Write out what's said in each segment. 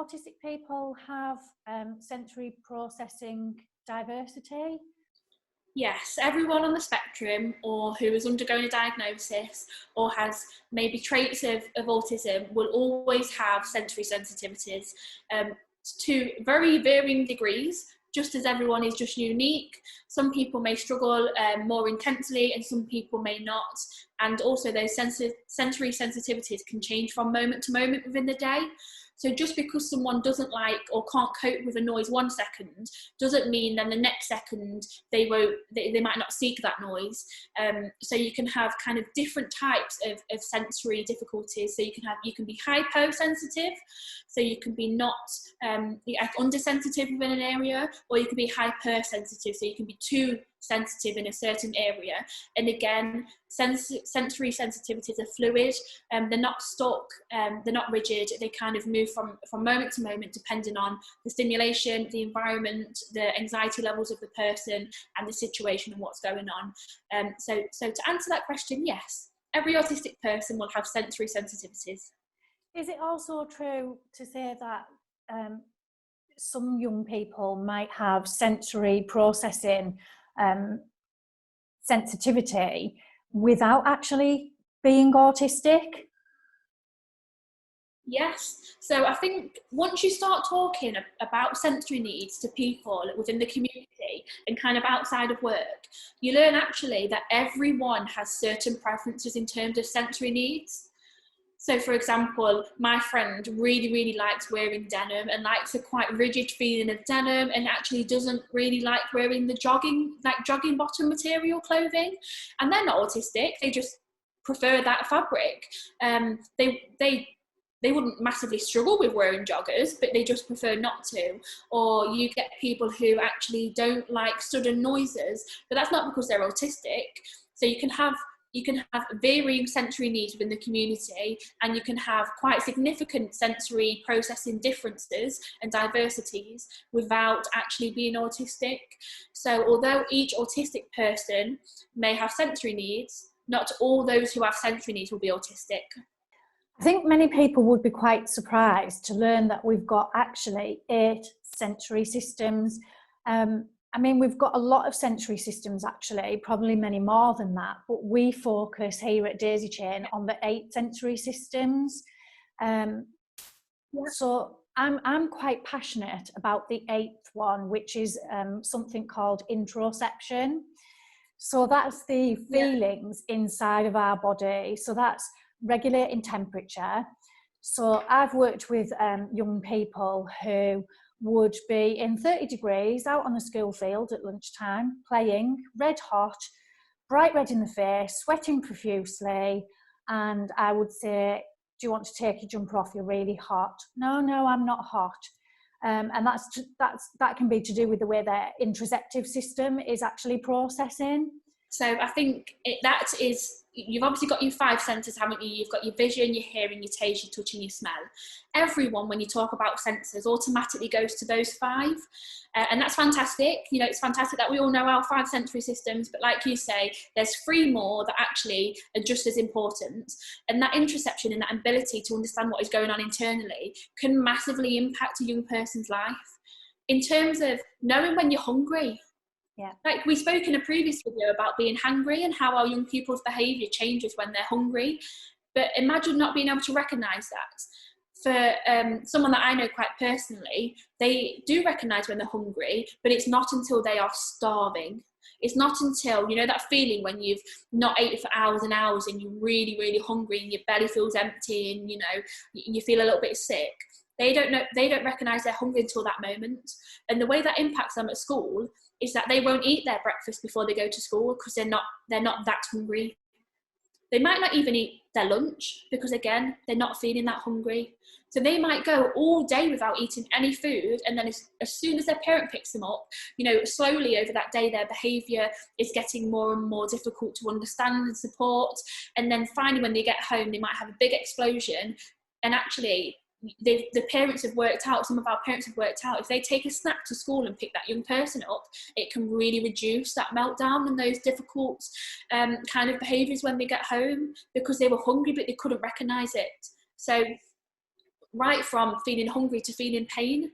autistic people have sensory processing diversity? Yes, everyone on the spectrum or who is undergoing a diagnosis or has maybe traits of autism will always have sensory sensitivities to very varying degrees, just as everyone is just unique. Some people may struggle more intensely and some people may not. And also those sensory sensitivities can change from moment to moment within the day. So just because someone doesn't like or can't cope with a noise 1 second doesn't mean then the next second they might not seek that noise. So you can have kind of different types of sensory difficulties. So you can be hyposensitive, so you can be not undersensitive within an area, or you can be hypersensitive, so you can be too sensitive in a certain area. And again, sensory sensitivities are fluid, they're not stuck, they're not rigid, they kind of move from moment to moment depending on the stimulation, the environment, the anxiety levels of the person and the situation and what's going on. So to answer that question, yes, every autistic person will have sensory sensitivities. Is it also true to say that some young people might have sensory processing sensitivity without actually being autistic? Yes. So I think once you start talking about sensory needs to people within the community and kind of outside of work, you learn actually that everyone has certain preferences in terms of sensory needs. So for example, my friend really, really likes wearing denim and likes a quite rigid feeling of denim, and actually doesn't really like wearing the jogging bottom material clothing. And they're not autistic, they just prefer that fabric. They wouldn't massively struggle with wearing joggers, but they just prefer not to. Or you get people who actually don't like sudden noises, but that's not because they're autistic. So you can have varying sensory needs within the community, and you can have quite significant sensory processing differences and diversities without actually being autistic. So although each autistic person may have sensory needs, not all those who have sensory needs will be autistic. I think many people would be quite surprised to learn that we've got actually 8 sensory systems. I mean, we've got a lot of sensory systems actually, probably many more than that, but we focus here at Daisy Chain on the 8 sensory systems. So I'm quite passionate about the 8th one, which is something called interoception. So that's the feelings inside of our body. So that's regulating temperature. So I've worked with young people who would be in 30 degrees out on the school field at lunchtime, playing, red hot, bright red in the face, sweating profusely, and I would say, do you want to take your jumper off? You're really hot. No, I'm not hot. And that can be to do with the way their interoceptive system is actually processing. So I think that is, you've obviously got your 5 senses, haven't you? You've got your vision, your hearing, your taste, your touch and your smell. Everyone, when you talk about senses, automatically goes to those 5. And that's fantastic. You know, it's fantastic that we all know our 5 sensory systems, but like you say, there's 3 more that actually are just as important. And that interoception and that ability to understand what is going on internally can massively impact a young person's life. In terms of knowing when you're hungry, like we spoke in a previous video about being hungry and how our young people's behaviour changes when they're hungry. But imagine not being able to recognise that. For someone that I know quite personally, they do recognise when they're hungry, but it's not until they are starving. It's not until, you know, that feeling when you've not eaten for hours and hours and you're really, really hungry and your belly feels empty and, you know, you feel a little bit sick. They don't recognise they're hungry until that moment. And the way that impacts them at school is that they won't eat their breakfast before they go to school because they're not that hungry. They might not even eat their lunch because, again, they're not feeling that hungry. So they might go all day without eating any food, and then as soon as their parent picks them up, you know, slowly over that day their behaviour is getting more and more difficult to understand and support. And then finally when they get home, they might have a big explosion, and actually the parents have worked out, some of our parents have worked out, if they take a snack to school and pick that young person up, it can really reduce that meltdown and those difficult kind of behaviours when they get home, because they were hungry but they couldn't recognise it. So right from feeling hungry to feeling pain.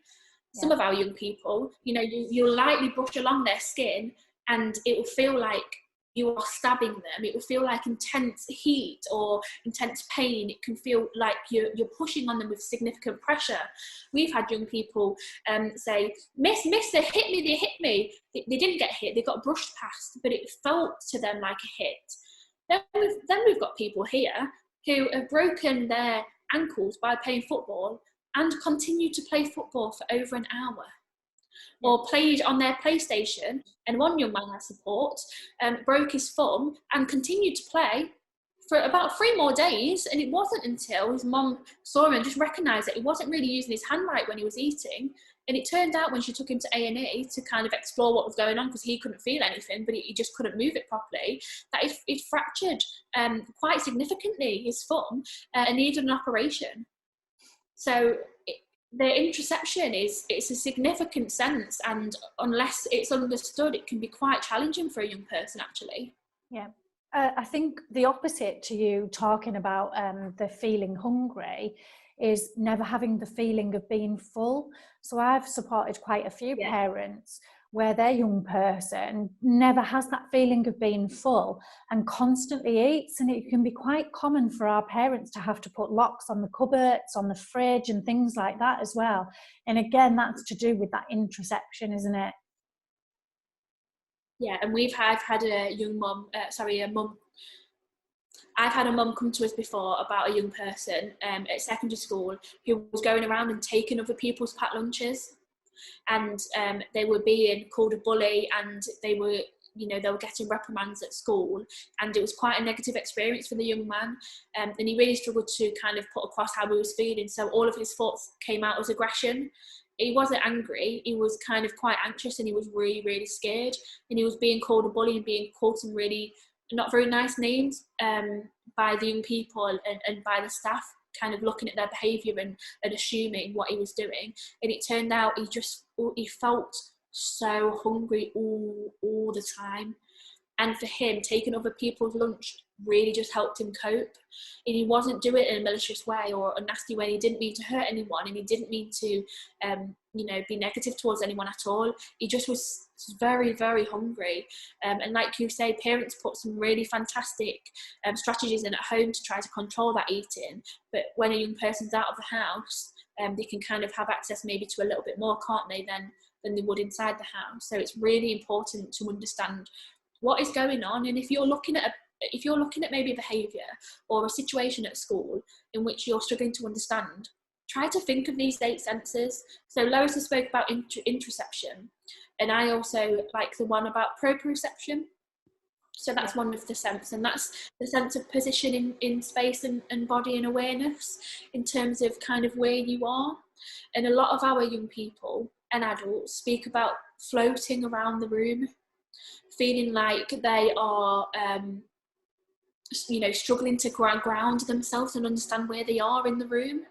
Some of our young people, you know, you'll lightly brush along their skin and it will feel like you are stabbing them. It will feel like intense heat or intense pain. It can feel like you're pushing on them with significant pressure. We've had young people say, miss, they hit me. They didn't get hit, they got brushed past, but it felt to them like a hit. Then we've got people here who have broken their ankles by playing football and continue to play football for over an hour. Or played on their PlayStation, and one young man I support broke his thumb and continued to play for about 3 more days, and it wasn't until his mum saw him and just recognised that he wasn't really using his hand right when he was eating, and it turned out when she took him to A&E to kind of explore what was going on, because he couldn't feel anything, but he just couldn't move it properly, that it fractured quite significantly his thumb and needed an operation. So the interoception it's a significant sense, and unless it's understood, it can be quite challenging for a young person, actually. Yeah. I think the opposite to you talking about the feeling hungry is never having the feeling of being full. So I've supported quite a few parents where their young person never has that feeling of being full and constantly eats, and it can be quite common for our parents to have to put locks on the cupboards, on the fridge and things like that as well. And again, that's to do with that interoception, isn't it? Yeah, and I've had a mum. I've had a mum come to us before about a young person at secondary school who was going around and taking other people's packed lunches, and they were being called a bully, and they were getting reprimands at school, and it was quite a negative experience for the young man, and he really struggled to kind of put across how he was feeling. So all of his thoughts came out as aggression. He wasn't angry, he was kind of quite anxious, and he was really, really scared, and he was being called a bully and being called some really not very nice names by the young people and by the staff, kind of looking at their behaviour and assuming what he was doing. And it turned out he felt so hungry all the time. And for him, taking other people's lunch really just helped him cope. And he wasn't doing it in a malicious way or a nasty way. He didn't mean to hurt anyone, and he didn't mean to be negative towards anyone at all. He just was very, very hungry. And like you say, parents put some really fantastic strategies in at home to try to control that eating. But when a young person's out of the house, they can kind of have access maybe to a little bit more, can't they, than they would inside the house. So it's really important to understand what is going on. And if you're looking at maybe a behaviour or a situation at school in which you're struggling to understand, try to think of these 8 senses. So Lois has spoke about interoception, and I also like the one about proprioception. So that's one of the sense, and that's the sense of position in space and body and awareness in terms of kind of where you are. And a lot of our young people and adults speak about floating around the room, feeling like they are struggling to ground themselves and understand where they are in the room.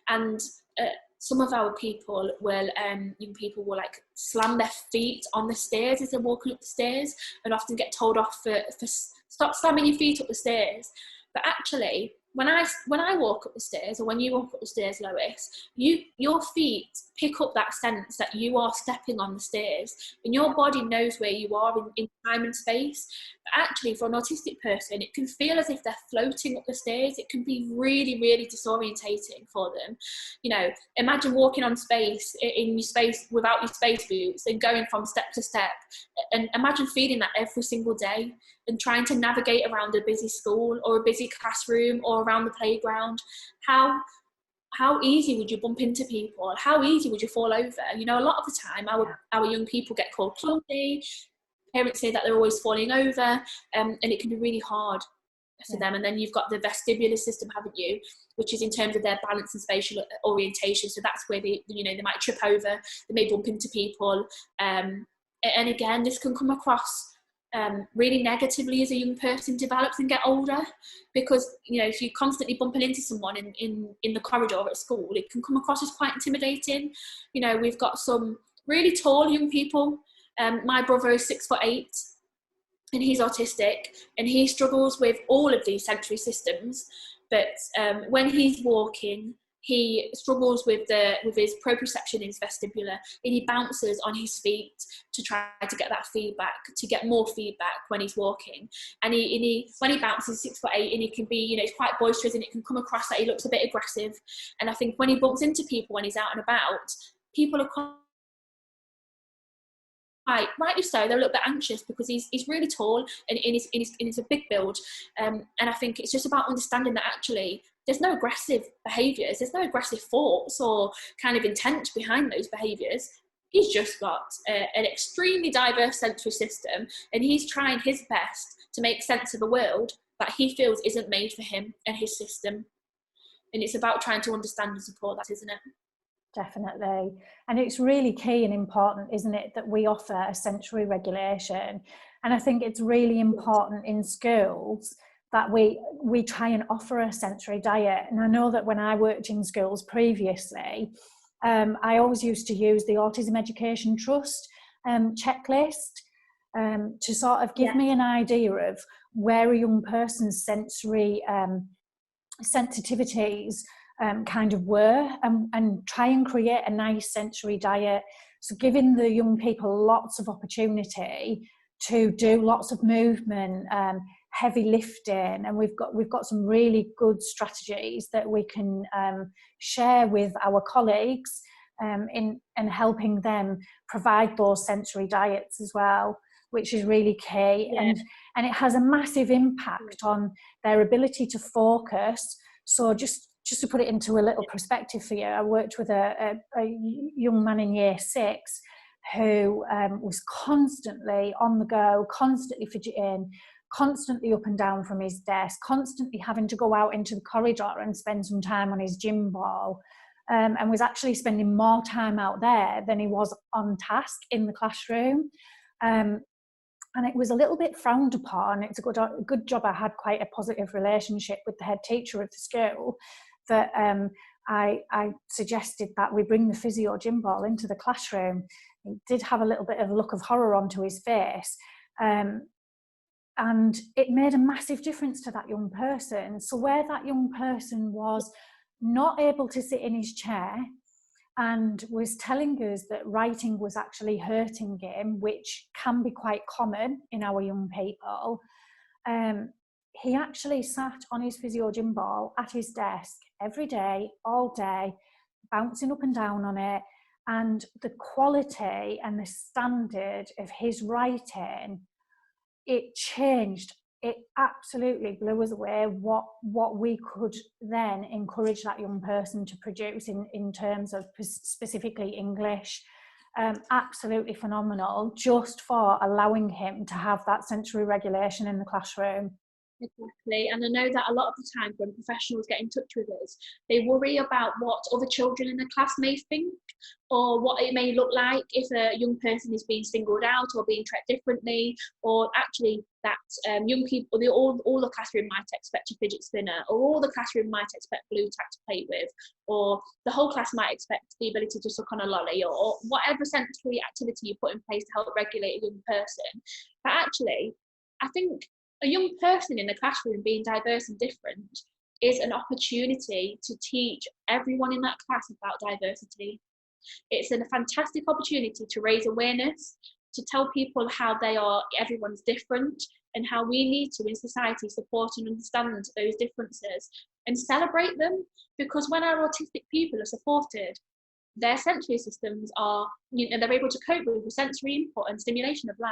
And some of our people young people will like slam their feet on the stairs as they're walking up the stairs, and often get told off for stop slamming your feet up the stairs. But actually, when I walk up the stairs, or when you walk up the stairs, Lois, your feet pick up that sense that you are stepping on the stairs, and your body knows where you are in time and space. But actually, for an autistic person, it can feel as if they're floating up the stairs. It can be really, really disorientating for them. Imagine walking on space in your space without your space boots and going from step to step, and imagine feeling that every single day and trying to navigate around a busy school or a busy classroom or around the playground. How easy would you bump into people? How easy would you fall over? A lot of the time our young people get called clumsy. Parents say that they're always falling over, and it can be really hard for them. And then you've got the vestibular system, haven't you, which is in terms of their balance and spatial orientation. So that's where they might trip over, they may bump into people, and again, this can come across really negatively as a young person develops and get older, because if you're constantly bumping into someone in the corridor at school, it can come across as quite intimidating. We've got some really tall young people. My brother is 6'8", and he's autistic, and he struggles with all of these sensory systems. But when he's walking, he struggles with his proprioception in his vestibular, and he bounces on his feet to try to get that feedback, to get more feedback when he's walking. And he when he bounces, 6'8", and he can be, you know, he's quite boisterous, and it can come across that he looks a bit aggressive. And I think when he bumps into people when he's out and about, people are rightly so, they're a little bit anxious because he's really tall and he's a big build, and I think it's just about understanding that actually there's no aggressive behaviours, there's no aggressive thoughts or kind of intent behind those behaviours. He's just got an extremely diverse sensory system, and he's trying his best to make sense of a world that he feels isn't made for him and his system. And it's about trying to understand and support that, isn't it? Definitely. And it's really key and important, isn't it, that we offer a sensory regulation. And I think it's really important in schools that we try and offer a sensory diet. And I know that when I worked in schools previously, I always used to use the Autism Education Trust checklist to sort of give me an idea of where a young person's sensory sensitivities kind of were, and try and create a nice sensory diet. So giving the young people lots of opportunity to do lots of movement, heavy lifting, and we've got some really good strategies that we can share with our colleagues in helping them provide those sensory diets as well, which is really key. And it has a massive impact on their ability to focus. So just to put it into a little perspective for you, I worked with a young man in year 6 who was constantly on the go, constantly fidgeting, constantly up and down from his desk, constantly having to go out into the corridor and spend some time on his gym ball, and was actually spending more time out there than he was on task in the classroom. And it was a little bit frowned upon. It's a good job I had quite a positive relationship with the head teacher of the school, that I suggested that we bring the physio gym ball into the classroom. He did have a little bit of a look of horror onto his face, and it made a massive difference to that young person. So where that young person was not able to sit in his chair and was telling us that writing was actually hurting him, which can be quite common in our young people, he actually sat on his physio gym ball at his desk every day, all day, bouncing up and down on it. And the quality and the standard of his writing, it changed. It absolutely blew us away what we could then encourage that young person to produce in terms of specifically English. Absolutely phenomenal, just for allowing him to have that sensory regulation in the classroom. Exactly. And I know that a lot of the time when professionals get in touch with us, they worry about what other children in the class may think, or what it may look like if a young person is being singled out or being treated differently, or actually that young people, all the classroom might expect a fidget spinner, or all the classroom might expect blue tack to play with, or the whole class might expect the ability to suck on a lolly, or whatever sensory activity you put in place to help regulate a young person. But actually, I think a young person in the classroom being diverse and different is an opportunity to teach everyone in that class about diversity. It's a fantastic opportunity to raise awareness, to tell people how everyone's different, and how we need to, in society, support and understand those differences and celebrate them. Because when our autistic people are supported, their sensory systems are, they're able to cope with the sensory input and stimulation of life.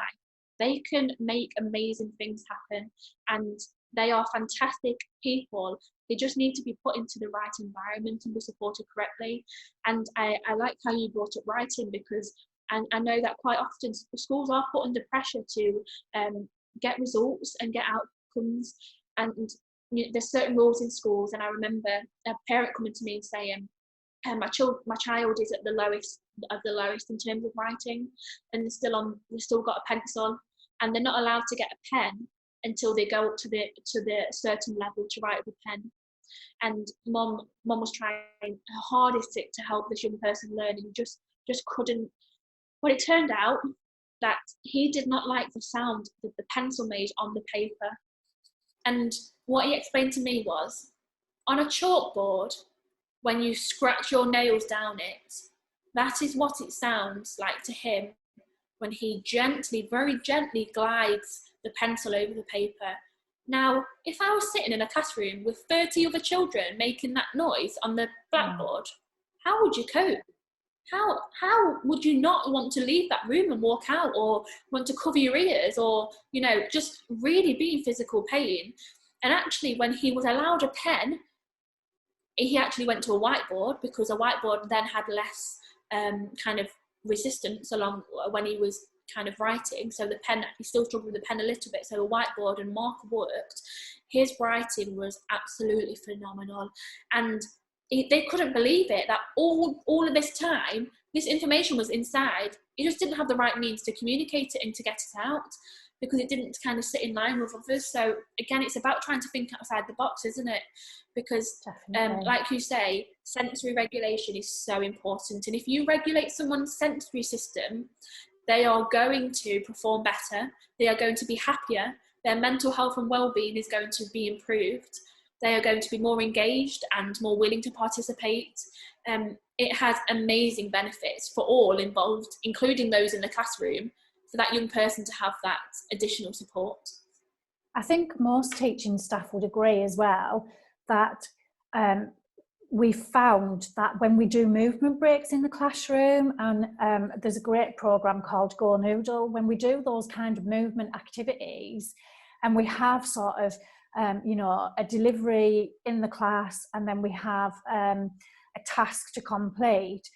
They can make amazing things happen, and they are fantastic people. They just need to be put into the right environment and be supported correctly. And I like how you brought up writing, because I know that quite often schools are put under pressure to get results and get outcomes. And there's certain rules in schools. And I remember a parent coming to me and saying, my child is at the lowest of the lowest in terms of writing, and they've still got a pencil, and they're not allowed to get a pen until they go up to the certain level to write with a pen. And mom was trying her hardest to help this young person learn, and just couldn't. Well, it turned out that he did not like the sound that the pencil made on the paper. And what he explained to me was, on a chalkboard, when you scratch your nails down it, that is what it sounds like to him when he gently, very gently glides the pencil over the paper. Now, if I was sitting in a classroom with 30 other children making that noise on the blackboard, how would you cope? How would you not want to leave that room and walk out, or want to cover your ears, or, you know, just really be in physical pain? And actually, when he was allowed a pen, he actually went to a whiteboard, because a whiteboard then had less kind of resistance along when he was kind of writing. So the pen, he still struggled with the pen a little bit, so a whiteboard and marker worked. His writing was absolutely phenomenal, and they couldn't believe it, that all of this time this information was inside. He just didn't have the right means to communicate it and to get it out, because it didn't kind of sit in line with others. So again, it's about trying to think outside the box, isn't it? Because like you say, sensory regulation is so important, and if you regulate someone's sensory system, they are going to perform better, they are going to be happier, their mental health and well-being is going to be improved, they are going to be more engaged and more willing to participate. It has amazing benefits for all involved, including those in the classroom, for that young person to have that additional support. I think most teaching staff would agree as well that we found that when we do movement breaks in the classroom, and there's a great programme called Go Noodle, when we do those kind of movement activities and we have sort of you know, a delivery in the class, and then we have a task to complete,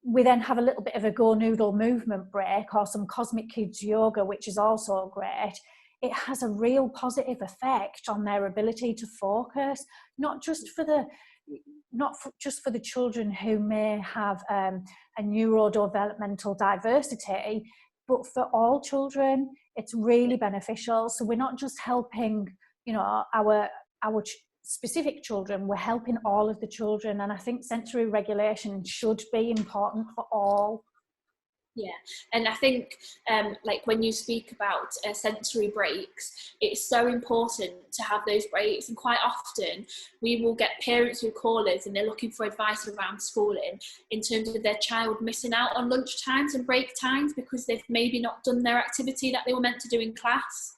we then have a little bit of a Go Noodle movement break, or some Cosmic Kids yoga, which is also great. It has a real positive effect on their ability to focus, not just for the children who may have a neurodevelopmental diversity, but for all children. It's really beneficial. So we're not just helping, you know, our specific children, we're helping all of the children. And I think sensory regulation should be important for all. Yeah, and I think like when you speak about sensory breaks, it's so important to have those breaks. And quite often we will get parents who call us and they're looking for advice around schooling in terms of their child missing out on lunch times and break times because they've maybe not done their activity that they were meant to do in class.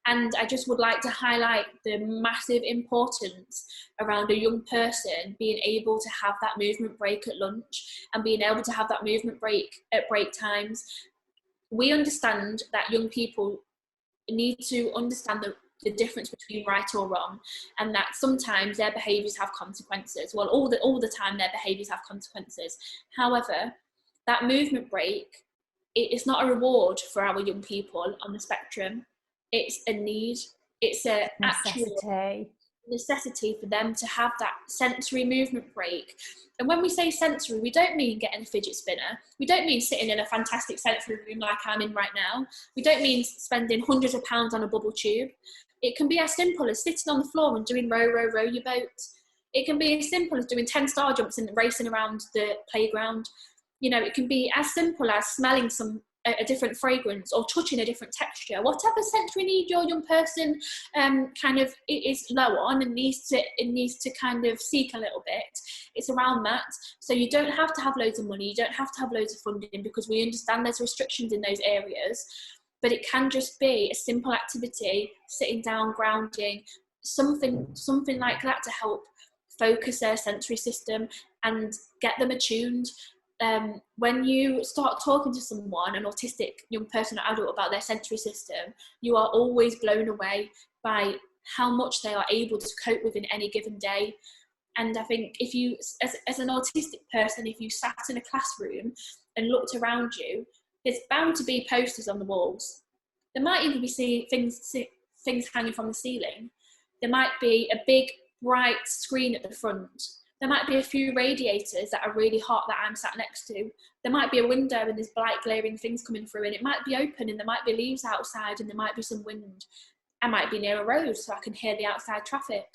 And I just would like to highlight the massive importance around a young person being able to have that movement break at lunch and being able to have that movement break at break times. We understand that young people need to understand the difference between right or wrong, and that sometimes their behaviours have consequences. Well, all the time their behaviours have consequences. However, that movement break, it's not a reward for our young people on the spectrum. It's a need. It's a actual necessity for them to have that sensory movement break. And when we say sensory, we don't mean getting a fidget spinner. We don't mean sitting in a fantastic sensory room like I'm in right now. We don't mean spending hundreds of pounds on a bubble tube. It can be as simple as sitting on the floor and doing row, row, row your boat. It can be as simple as doing 10 star jumps and racing around the playground. You know, it can be as simple as smelling a different fragrance or touching a different texture. Whatever sensory need your young person kind of is low on and needs to kind of seek a little bit, it's around that. So you don't have to have loads of money, you don't have to have loads of funding, because we understand there's restrictions in those areas, but it can just be a simple activity, sitting down, grounding, something like that to help focus their sensory system and get them attuned. When you start talking to someone, an autistic young person or adult, about their sensory system, you are always blown away by how much they are able to cope with in any given day. And I think if you, as an autistic person, if you sat in a classroom and looked around you, there's bound to be posters on the walls. There might even be things hanging from the ceiling. There might be a big bright screen at the front. There might be a few radiators that are really hot that I'm sat next to. There might be a window and there's bright glaring things coming through, and it might be open and there might be leaves outside and there might be some wind. I might be near a road so I can hear the outside traffic.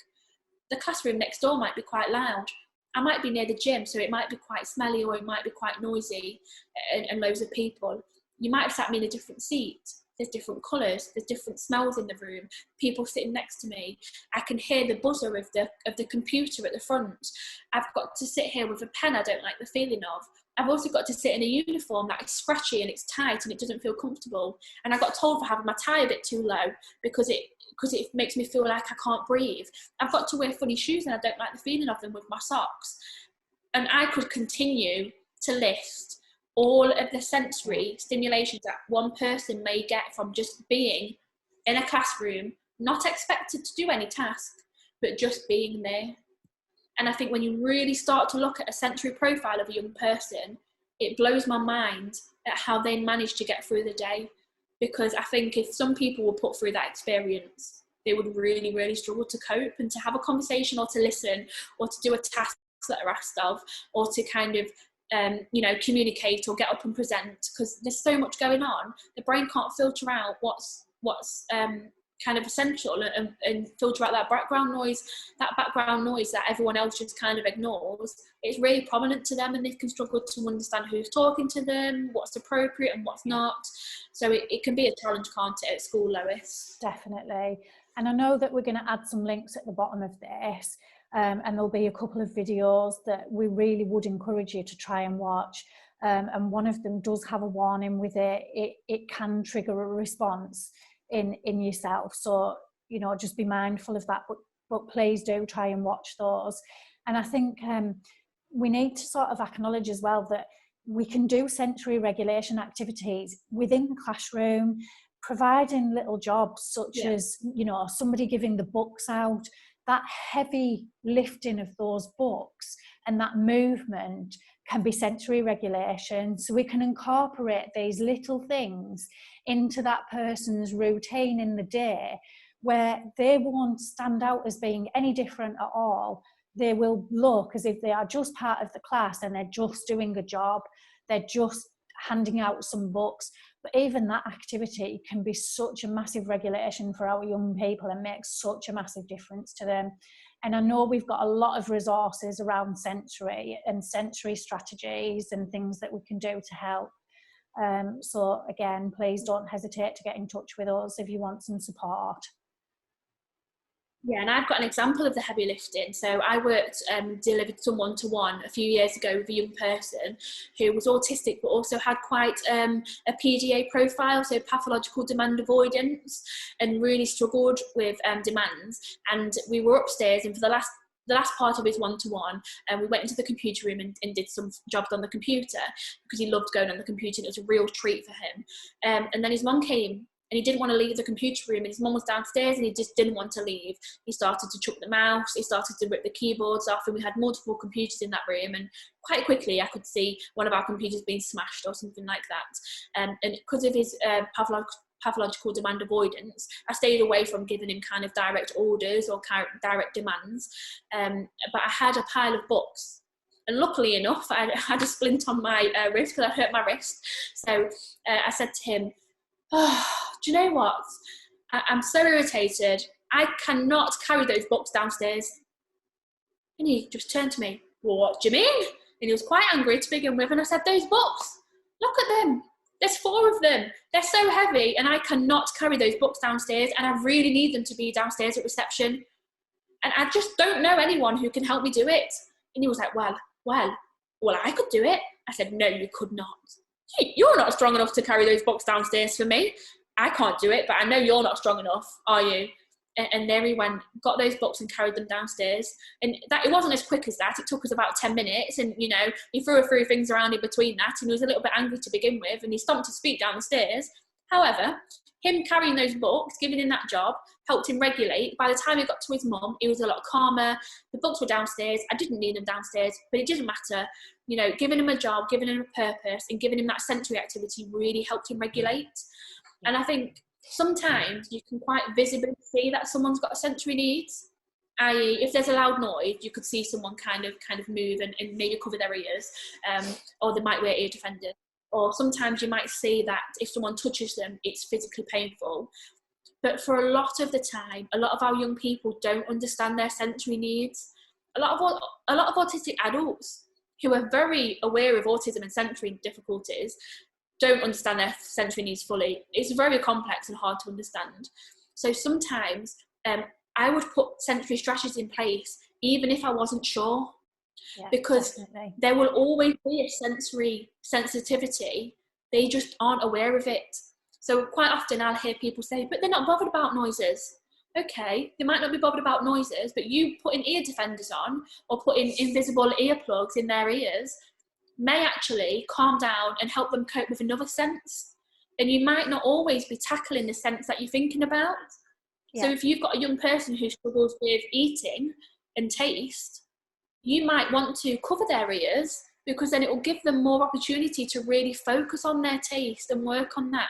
The classroom next door might be quite loud. I might be near the gym, so it might be quite smelly, or it might be quite noisy and loads of people. You might have sat me in a different seat. there's different colours, there's different smells in the room, people sitting next to me. I can hear the buzzer of the computer at the front. I've got to sit here with a pen I don't like the feeling of. I've also got to sit in a uniform that is scratchy and it's tight and it doesn't feel comfortable. And I got told for having my tie a bit too low because it makes me feel like I can't breathe. I've got to wear funny shoes and I don't like the feeling of them with my socks. And I could continue to list all of the sensory stimulations that one person may get from just being in a classroom, not expected to do any task, but just being there. And I think when you really start to look at a sensory profile of a young person, it blows my mind at how they manage to get through the day. Because I think if some people were put through that experience, they would really, really struggle to cope and to have a conversation or to listen or to do a task that they're asked of, or to kind of communicate or get up and present, because there's so much going on. The brain can't filter out what's kind of essential and filter out that background noise that everyone else just kind of ignores. It's really prominent to them, and they can struggle to understand who's talking to them, what's appropriate and what's not. So it can be a challenge, can't it, at school, Lois? Definitely. And I know that we're going to add some links at the bottom of this, and there'll be a couple of videos that we really would encourage you to try and watch. And one of them does have a warning with it. It can trigger a response in yourself. So, just be mindful of that, but please do try and watch those. And I think we need to sort of acknowledge as well that we can do sensory regulation activities within the classroom, providing little jobs such as, somebody giving the books out. That heavy lifting of those books and that movement can be sensory regulation. So we can incorporate these little things into that person's routine in the day, where they won't stand out as being any different at all. They will look as if they are just part of the class and they're just doing a job. They're just handing out some books. But even that activity can be such a massive regulation for our young people and makes such a massive difference to them. And I know we've got a lot of resources around sensory and sensory strategies and things that we can do to help. So again, please don't hesitate to get in touch with us if you want some support. Yeah, and I've got an example of the heavy lifting. So I delivered some one-to-one a few years ago with a young person who was autistic, but also had quite a PDA profile, so pathological demand avoidance, and really struggled with demands. And we were upstairs, and for the last part of his one-to-one, we went into the computer room and did some jobs on the computer, because he loved going on the computer and it was a real treat for him. And then his mum came, and he didn't want to leave the computer room, and his mum was downstairs and he just didn't want to leave. He started to chuck the mouse, he started to rip the keyboards off, and we had multiple computers in that room, and quite quickly I could see one of our computers being smashed or something like that. And because of his pathological demand avoidance, I stayed away from giving him kind of direct orders or direct demands, but I had a pile of books. And luckily enough, I had a splint on my wrist because I hurt my wrist. So I said to him, "Oh, do you know what? I'm so irritated. I cannot carry those books downstairs." And he just turned to me, "What do you mean?" And he was quite angry to begin with. And I said, "Those books, look at them. There's 4 of them. They're so heavy and I cannot carry those books downstairs, and I really need them to be downstairs at reception. And I just don't know anyone who can help me do it." And he was like, well, I could do it. I said, "No, you could not. You're not strong enough to carry those books downstairs for me. I can't do it, but I know you're not strong enough, are you?" And there he went, got those books and carried them downstairs. And that, it wasn't as quick as that. It took us about 10 minutes. And, he threw a few things around in between that. And he was a little bit angry to begin with. And he stomped his feet down the stairs. However, him carrying those books, giving him that job, helped him regulate. By the time he got to his mum, he was a lot calmer. The books were downstairs. I didn't need them downstairs, but it didn't matter. Giving him a job, giving him a purpose, and giving him that sensory activity really helped him regulate. And I think sometimes you can quite visibly see that someone's got a sensory needs. I.e., if there's a loud noise, you could see someone kind of move and maybe cover their ears, or they might wear ear defenders. Or sometimes you might see that if someone touches them, it's physically painful. But for a lot of the time, a lot of our young people don't understand their sensory needs. A lot of autistic adults who are very aware of autism and sensory difficulties don't understand their sensory needs fully. It's very complex and hard to understand. So sometimes I would put sensory strategies in place even if I wasn't sure, because definitely. there will always be a sensory sensitivity. They just aren't aware of it. So quite often I'll hear people say, but they're not bothered about noises. Okay, they might not be bothered about noises, but you putting ear defenders on or putting invisible earplugs in their ears may actually calm down and help them cope with another sense. And you might not always be tackling the sense that you're thinking about. So if you've got a young person who struggles with eating and taste, you might want to cover their ears, because then it will give them more opportunity to really focus on their taste and work on that.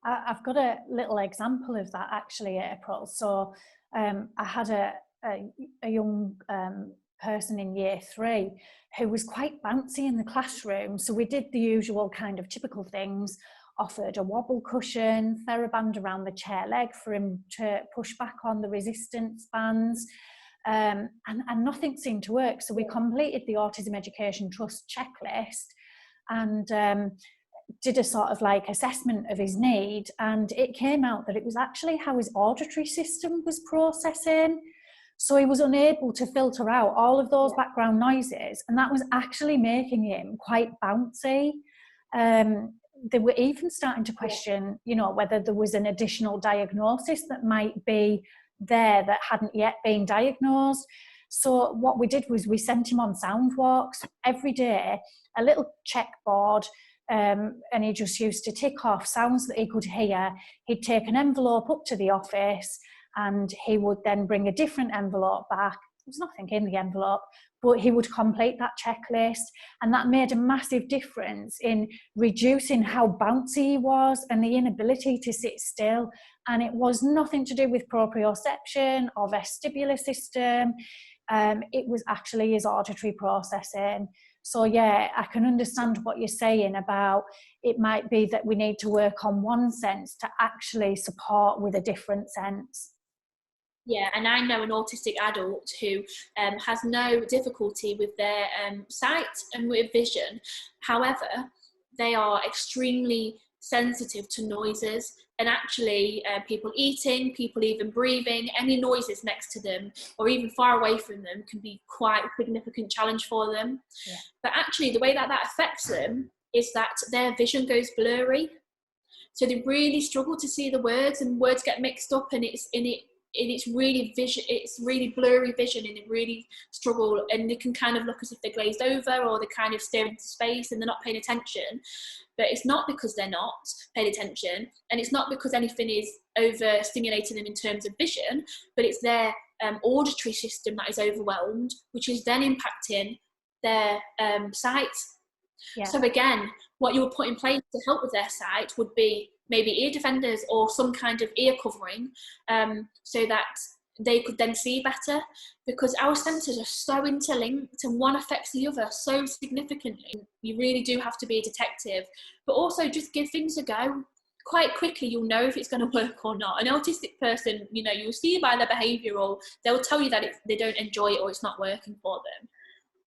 I've got a little example of that actually, April. So I had a young person in year 3 who was quite bouncy in the classroom. So we did the usual kind of typical things, offered a wobble cushion, TheraBand around the chair leg for him to push back on the resistance bands. And nothing seemed to work. So we completed the Autism Education Trust checklist and did a sort of like assessment of his need, and it came out that it was actually how his auditory system was processing. So he was unable to filter out all of those background noises, and that was actually making him quite bouncy. They were even starting to question, you know, whether there was an additional diagnosis that might be there that hadn't yet been diagnosed. So what we did was we sent him on sound walks every day, a little checkboard, and he just used to tick off sounds that he could hear. He'd take an envelope up to the office and he would then bring a different envelope back. There was nothing in the envelope, but he would complete that checklist, and that made a massive difference in reducing how bouncy he was and the inability to sit still. And it was nothing to do with proprioception or vestibular system. It was actually his auditory processing. So yeah, I can understand what you're saying about it might be that we need to work on one sense to actually support with a different sense. Yeah, and I know an autistic adult who has no difficulty with their sight and with vision. However, they are extremely sensitive to noises, and actually people eating, people even breathing, any noises next to them or even far away from them can be quite a significant challenge for them. Yeah. But actually the way that affects them is that their vision goes blurry. So they really struggle to see the words, and words get mixed up, and it's really blurry vision, and they really struggle, and they can kind of look as if they're glazed over, or they kind of stare into space and they're not paying attention. But it's not because they're not paying attention, and it's not because anything is overstimulating them in terms of vision, but it's their auditory system that is overwhelmed, which is then impacting their sight. Yeah. So again, what you would put in place to help with their sight would be maybe ear defenders or some kind of ear covering, so that they could then see better, because our senses are so interlinked and one affects the other so significantly. You really do have to be a detective, but also just give things a go. Quite quickly you'll know if it's going to work or not. An autistic person, you know, you'll see by their behaviour, or they'll tell you that they don't enjoy it or it's not working for them.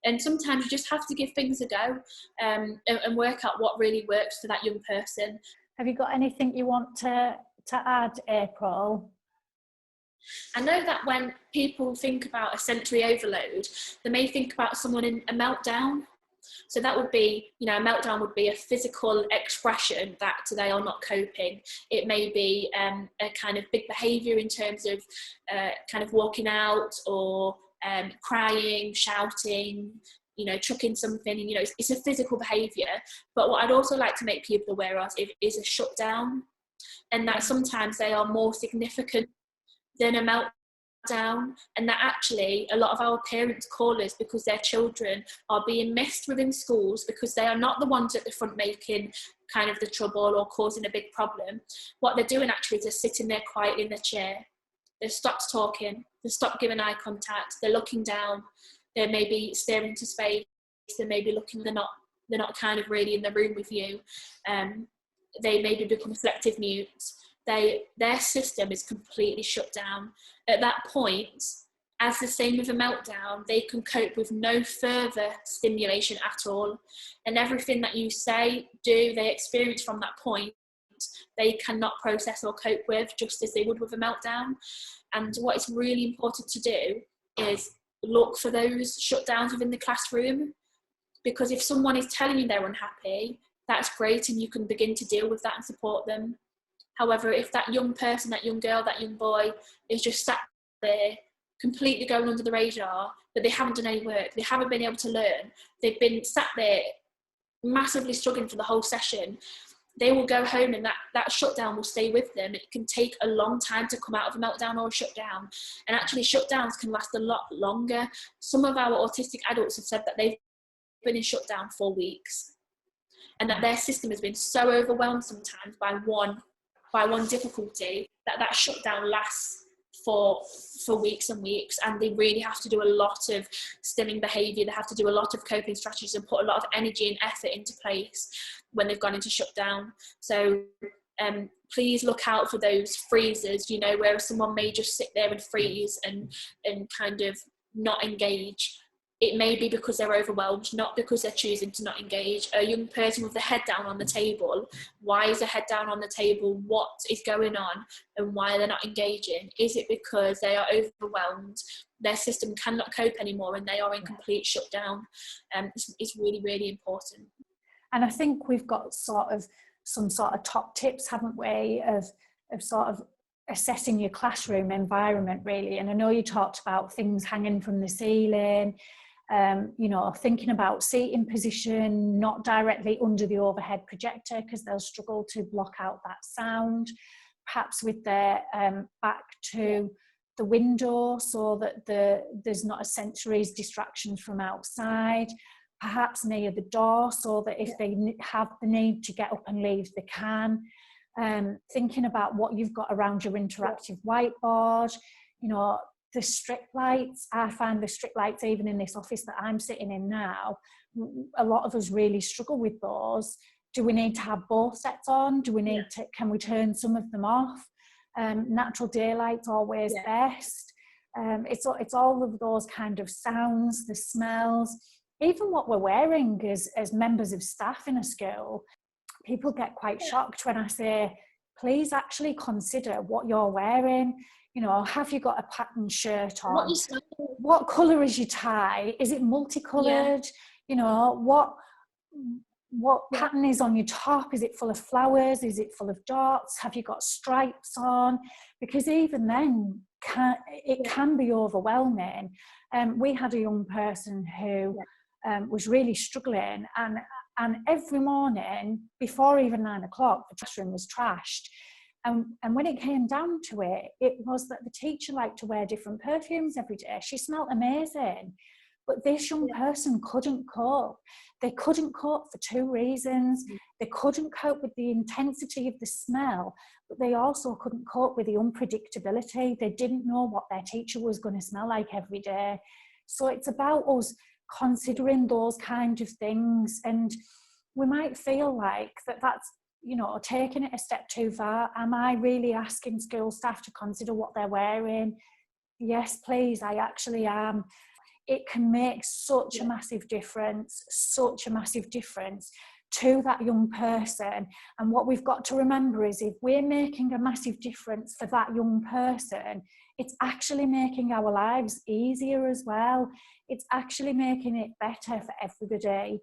And sometimes you just have to give things a go, and work out what really works for that young person. Have you got anything you want to add, April? I know that when people think about a sensory overload, they may think about someone in a meltdown. So that would be, you know, a meltdown would be a physical expression that they are not coping. It may be a kind of big behaviour in terms of kind of walking out, or crying, shouting, you know, chucking something, and, you know, it's a physical behaviour. But what I'd also like to make people aware of is a shutdown, and that sometimes they are more significant than a meltdown, and that actually a lot of our parents call us because their children are being missed within schools because they are not the ones at the front making kind of the trouble or causing a big problem. What they're doing actually is they're sitting there quietly in their chair. They've stopped talking, they've stopped giving eye contact, they're looking down, they may be staring into space, they may be looking, they're not kind of really in the room with you. They maybe become selective mutes. Their system is completely shut down. At that point, as the same with a meltdown, they can cope with no further stimulation at all. And everything that you say, do, they experience from that point, they cannot process or cope with, just as they would with a meltdown. And what is really important to do is look for those shutdowns within the classroom, because if someone is telling you they're unhappy, that's great, and you can begin to deal with that and support them. However, if that young person, that young girl, that young boy is just sat there completely going under the radar, but they haven't done any work, they haven't been able to learn, they've been sat there massively struggling for the whole session, they will go home and that shutdown will stay with them. It can take a long time to come out of a meltdown or a shutdown. And actually shutdowns can last a lot longer. Some of our autistic adults have said that they've been in shutdown for weeks, and that their system has been so overwhelmed sometimes by one difficulty that shutdown lasts for weeks and weeks, and they really have to do a lot of stimming behaviour. They have to do a lot of coping strategies and put a lot of energy and effort into place when they've gone into shutdown. So please look out for those freezes, you know, where someone may just sit there and freeze and kind of not engage. It may be because they're overwhelmed, not because they're choosing to not engage. A young person with the head down on the table, why is the head down on the table? What is going on? And why they're not engaging? Is it because they are overwhelmed? Their system cannot cope anymore and they are in complete shutdown? It's really, really important. And I think we've got some sort of top tips, haven't we, of sort of assessing your classroom environment, really. And I know you talked about things hanging from the ceiling, you know, thinking about seating position, not directly under the overhead projector because they'll struggle to block out that sound, perhaps with their back to the window so that there's not a sensory distractions from outside, perhaps near the door so that if they have the need to get up and leave, they can. Thinking about what you've got around your interactive whiteboard, you know, the strip lights. I find the strip lights, even in this office that I'm sitting in now, a lot of us really struggle with those. Do we need to have both sets on? Do we need to, can we turn some of them off? Natural daylight's always best. It's all of those kind of sounds, the smells, even what we're wearing as members of staff in a school. People get quite shocked when I say, please actually consider what you're wearing. You know, have you got a patterned shirt on? What colour is your tie? Is it multicoloured? You know, what pattern is on your top? Is it full of flowers? Is it full of dots? Have you got stripes on? Because even then, it can be overwhelming. We had a young person who was really struggling, and every morning, before even 9 o'clock, the classroom was trashed. And when it came down to it, it was that the teacher liked to wear different perfumes every day. She smelled amazing. But this young person couldn't cope. They couldn't cope for two reasons. They couldn't cope with the intensity of the smell, but they also couldn't cope with the unpredictability. They didn't know what their teacher was going to smell like every day. So it's about us considering those kind of things. And we might feel like that's, you know, taking it a step too far. Am I really asking school staff to consider what they're wearing? Yes, please, I actually am. It can make such a massive difference to that young person. And what we've got to remember is if we're making a massive difference for that young person, it's actually making our lives easier as well. It's actually making it better for everybody.